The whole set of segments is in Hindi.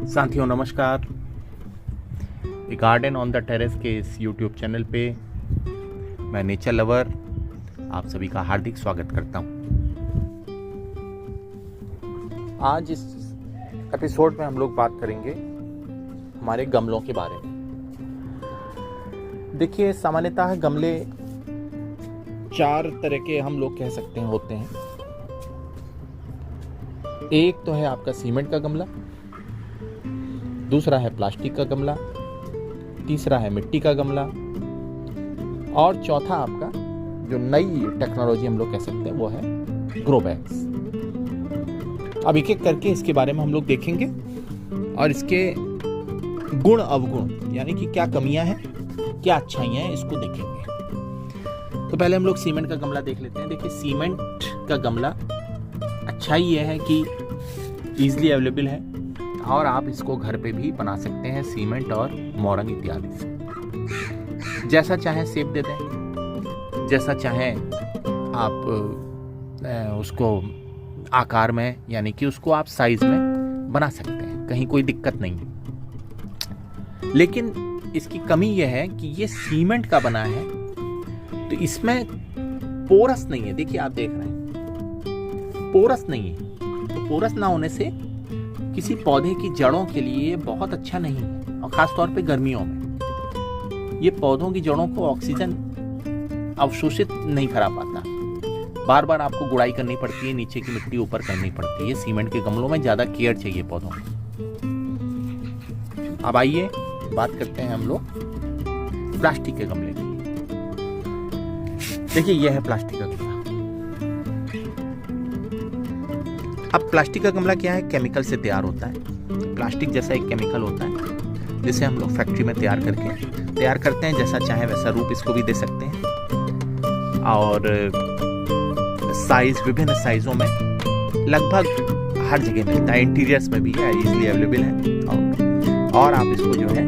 साथियों नमस्कार। ए गार्डन ऑन द टेरेस के इस यूट्यूब चैनल पे मैं नेचर लवर आप सभी का हार्दिक स्वागत करता हूं। आज इस एपिसोड में हम लोग बात करेंगे हमारे गमलों के बारे में। देखिए, सामान्यतः गमले चार तरह के हम लोग कह सकते हैं होते हैं। एक तो है आपका सीमेंट का गमला, दूसरा है प्लास्टिक का गमला, तीसरा है मिट्टी का गमला और चौथा आपका जो नई टेक्नोलॉजी हम लोग कह सकते हैं वो है ग्रो बैग्स। अब एक एक करके इसके बारे में हम लोग देखेंगे और इसके गुण अवगुण यानी कि क्या कमियां हैं क्या अच्छाइयां हैं इसको देखेंगे। तो पहले हम लोग सीमेंट का गमला देख लेते हैं। देखिए, सीमेंट का गमला अच्छाई यह है कि ईजिली अवेलेबल है और आप इसको घर पे भी बना सकते हैं सीमेंट और मोरंग इत्यादि से। जैसा चाहे शेप दे दें, जैसा चाहे आप उसको आकार में यानी कि उसको आप साइज में बना सकते हैं, कहीं कोई दिक्कत नहीं है। लेकिन इसकी कमी यह है कि ये सीमेंट का बना है तो इसमें पोरस नहीं है। देखिए, आप देख रहे हैं पोरस नहीं है, तो पोरस ना होने से किसी पौधे की जड़ों के लिए बहुत अच्छा नहीं है और खास तौर पे गर्मियों में ये पौधों की जड़ों को ऑक्सीजन अवशोषित नहीं करा पाता। बार बार आपको गुड़ाई करनी पड़ती है, नीचे की मिट्टी ऊपर करनी पड़ती है। सीमेंट के गमलों में ज्यादा केयर चाहिए पौधों में। अब आइए बात करते हैं हम लोग प्लास्टिक के गमले की। देखिए, यह है प्लास्टिक का गमला। अब प्लास्टिक का गमला क्या है, केमिकल से तैयार होता है। प्लास्टिक जैसा एक केमिकल होता है जिसे हम लोग फैक्ट्री में तैयार करते हैं। जैसा चाहे वैसा रूप इसको भी दे सकते हैं और साइज विभिन्न साइजों में लगभग हर जगह मिलता है। इंटीरियर्स में भी है, इजीली अवेलेबल है और आप इसको जो है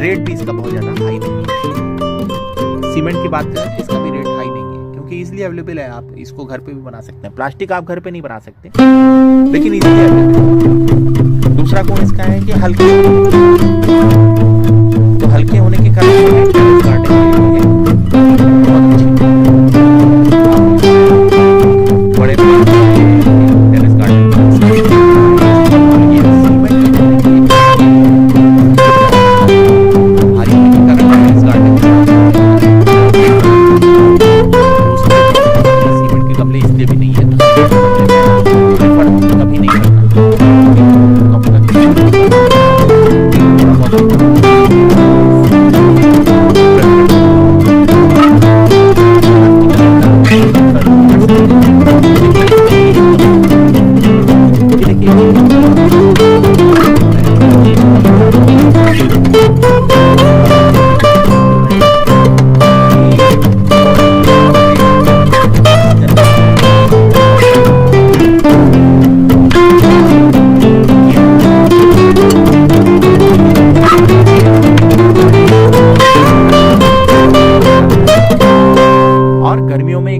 रेट भी इसका बहुत ज़्यादा हाई नहीं है। सीमेंट की बात करें इसका भी रेट हाई नहीं है क्योंकि इजीली अवेलेबल है। आप इसको घर पे भी बना सकते हैं। प्लास्टिक आप घर पे नहीं बना सकते लेकिन इजीली अवेलेबल। दूसरा गुण इसका है कि हल्के, तो हल्के होने के कारण टेरेस गार्डन के लिए बहुत अच्छे बड़े टेरेस गार्डन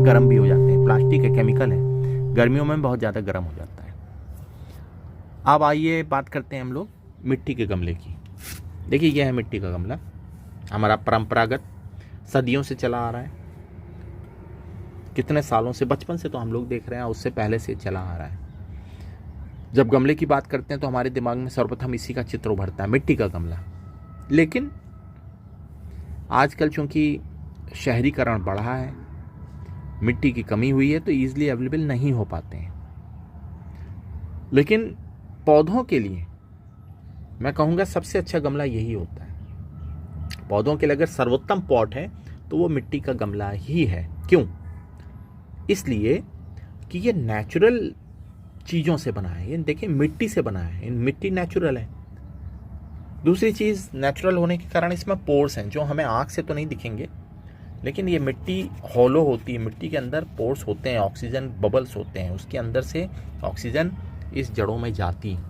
गर्म भी हो जाते हैं। प्लास्टिक है, केमिकल है, गर्मियों में बहुत ज़्यादा गर्म हो जाता है। अब आइए बात करते हैं हम लोग मिट्टी के गमले की। देखिए, यह है मिट्टी का गमला, हमारा परंपरागत सदियों से चला आ रहा है। कितने सालों से, बचपन से तो हम लोग देख रहे हैं, उससे पहले से चला आ रहा है। जब गमले की बात करते हैं तो हमारे दिमाग में सर्वप्रथम इसी का चित्र उभरता है, मिट्टी का गमला। लेकिन आजकल चूंकि शहरीकरण बढ़ा है, मिट्टी की कमी हुई है तो ईजिली अवेलेबल नहीं हो पाते हैं। लेकिन पौधों के लिए मैं कहूँगा सबसे अच्छा गमला यही होता है। पौधों के लिए अगर सर्वोत्तम पॉट है तो वो मिट्टी का गमला ही है। क्यों? इसलिए कि ये नेचुरल चीज़ों से बना है। ये देखिए, मिट्टी से बना है, मिट्टी नेचुरल है। दूसरी चीज़, नेचुरल होने के कारण इसमें पोर्स हैं जो हमें आँख से तो नहीं दिखेंगे, लेकिन ये मिट्टी हॉलो होती है। मिट्टी के अंदर पोर्स होते हैं, ऑक्सीजन बबल्स होते हैं, उसके अंदर से ऑक्सीजन इस जड़ों में जाती है।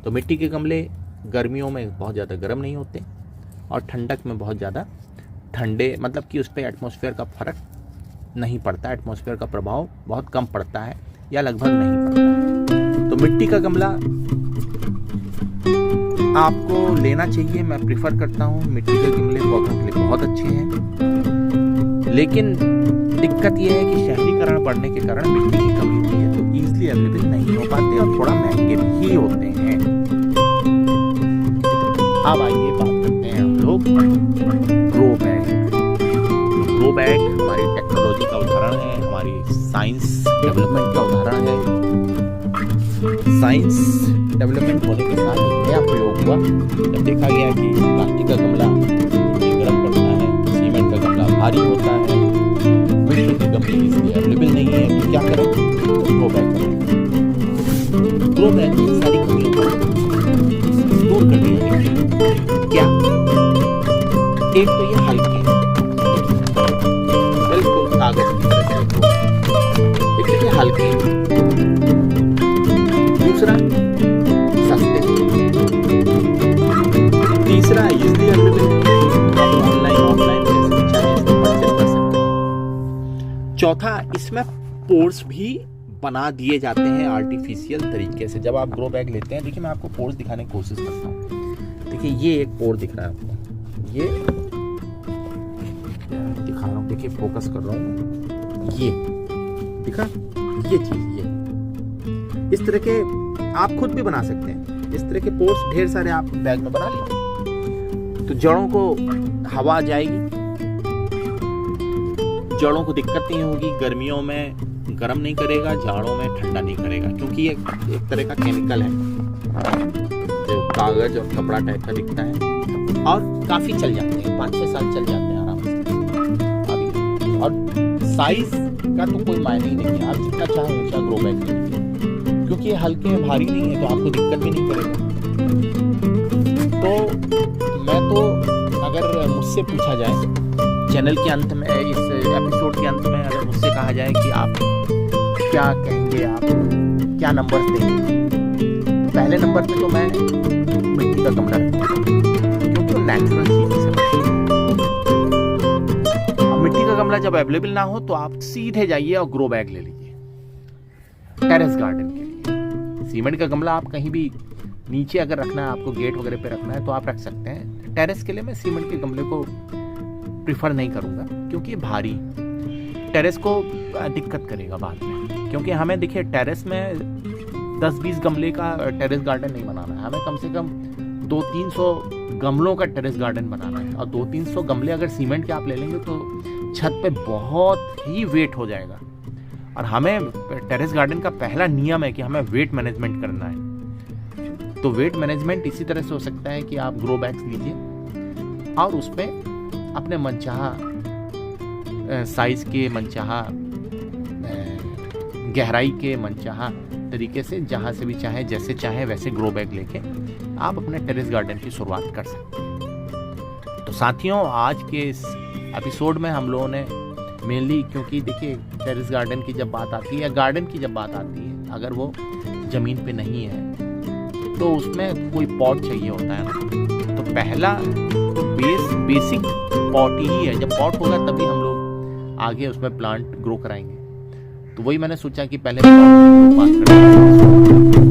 तो मिट्टी के गमले गर्मियों में बहुत ज़्यादा गर्म नहीं होते और ठंडक में बहुत ज़्यादा ठंडे, मतलब कि उस पर एटमॉस्फेयर का फर्क नहीं पड़ता, एटमॉस्फेयर का प्रभाव बहुत कम पड़ता है या लगभग नहीं पड़ता है। तो मिट्टी का गमला आपको लेना चाहिए, मैं प्रिफर करता हूँ। मिट्टी के गमले पौधों के लिए बहुत अच्छे हैं, लेकिन दिक्कत यह है कि शहरीकरण बढ़ने के कारण मिट्टी की कमी हुई है, तो ईजिली अवेलेबल नहीं हो पाते और थोड़ा महंगे भी होते हैं। अब आइए बात करते हैं हम लोग ग्रो बैग। ग्रो बैग हमारी टेक्नोलॉजी का उदाहरण है, हमारी साइंस डेवलपमेंट का उदाहरण है। साइंस डेवलपमेंट होने के साथ एक नया प्रयोग हुआ जब देखा गया कि प्लास्टिक का गमला गर्म करता है, सीमेंट का गमला भारी होता है, मिट्टी के गमले इसलिए अवेलेबल नहीं है, तो क्या करें? ग्रो बैग करें। ग्रो बैग की सारी कमियों को दूर कर दिया है। क्या? एक तो ये हल्के हैं, बिल्कुल कागज की तरह से, एक तो ये हल्के हैं, दूसरा सस्ते, तीसरा इजीली अवेलेबल, आप ऑनलाइन ऑफलाइन जैसे भी चाहे इसको परचेज कर सकते हैं। चौथा, इसमें पोर्स भी बना दिए जाते हैं आर्टिफिशियल तरीके से। जब आप ग्रो बैग लेते हैं, देखिए मैं आपको पोर्स दिखाने की कोशिश करता हूँ। देखिए ये एक पोर दिख रहा है आपको, ये दिखा रहा हूँ, देखिए फोकस कर रहा हूँ, ये दिखा, ये चीज, ये इस तरह के आप खुद भी बना सकते हैं। इस तरह के पोर्स ढेर सारे आप बैग में बना लीजिए, तो जड़ों को हवा जाएगी, जड़ों को दिक्कत नहीं होगी, गर्मियों में गर्म नहीं करेगा, जाड़ों में ठंडा नहीं करेगा, क्योंकि ये एक तरह का केमिकल है जो कागज और कपड़ा टाइप का दिखता है, और काफी चल जाते हैं, 5-6 साल चल जाते हैं आराम से अभी। और साइज का तो कोई मायने ही नहीं है, आप जितना चाहे ऊंचा ग्रो बैग लीजिए, क्योंकि ये हल्के हैं, भारी नहीं है, तो आपको दिक्कत भी नहीं करेगा। तो मैं तो, अगर मुझसे पूछा जाए चैनल के अंत में, इस एपिसोड के अंत में अगर मुझसे कहा जाए कि आप क्या कहेंगे, आप क्या नंबर देंगे, पहले नंबर पे तो मैं मिट्टी का गमला रखूंगा, क्योंकि वो नेचुरल चीज से बनती है। अब मिट्टी का गमला जब अवेलेबल ना हो तो आप सीधे जाइए और ग्रो बैग ले लीजिए टेरेस गार्डन के लिए। सीमेंट का गमला आप कहीं भी नीचे अगर रखना है, आपको गेट वगैरह पे रखना है, तो आप रख सकते हैं। टेरेस के लिए मैं सीमेंट के गमले को प्रिफर नहीं करूंगा, क्योंकि भारी टेरेस को दिक्कत करेगा बाद में, क्योंकि हमें देखिए टेरेस में 10-20 गमले का टेरेस गार्डन नहीं बनाना है, हमें कम से कम 200-300 गमलों का टेरेस गार्डन बनाना है। और 200-300 गमले अगर सीमेंट के आप ले लेंगे तो छत पे बहुत ही वेट हो जाएगा। और हमें टेरेस गार्डन का पहला नियम है कि हमें वेट मैनेजमेंट करना है। तो वेट मैनेजमेंट इसी तरह से हो सकता है कि आप ग्रो बैग्स लीजिए और उसमें अपने मनचाहा साइज के, मनचाहा गहराई के, मनचाहा तरीके से, जहाँ से भी चाहे, जैसे चाहे वैसे ग्रो बैग लेके आप अपने टेरेस गार्डन की शुरुआत कर सकते हैं। तो साथियों, आज के इस एपिसोड में हम लोगों ने मेनली, क्योंकि देखिए टेरेस गार्डन की जब बात आती है या गार्डन की जब बात आती है, अगर वो ज़मीन पे नहीं है तो उसमें कोई पॉट चाहिए होता है ना। तो पहला बेसिक पॉट ही है, जब पॉट होगा तभी हम लोग आगे उसमें प्लांट ग्रो कराएंगे। तो वही मैंने सोचा कि पहले बात करें।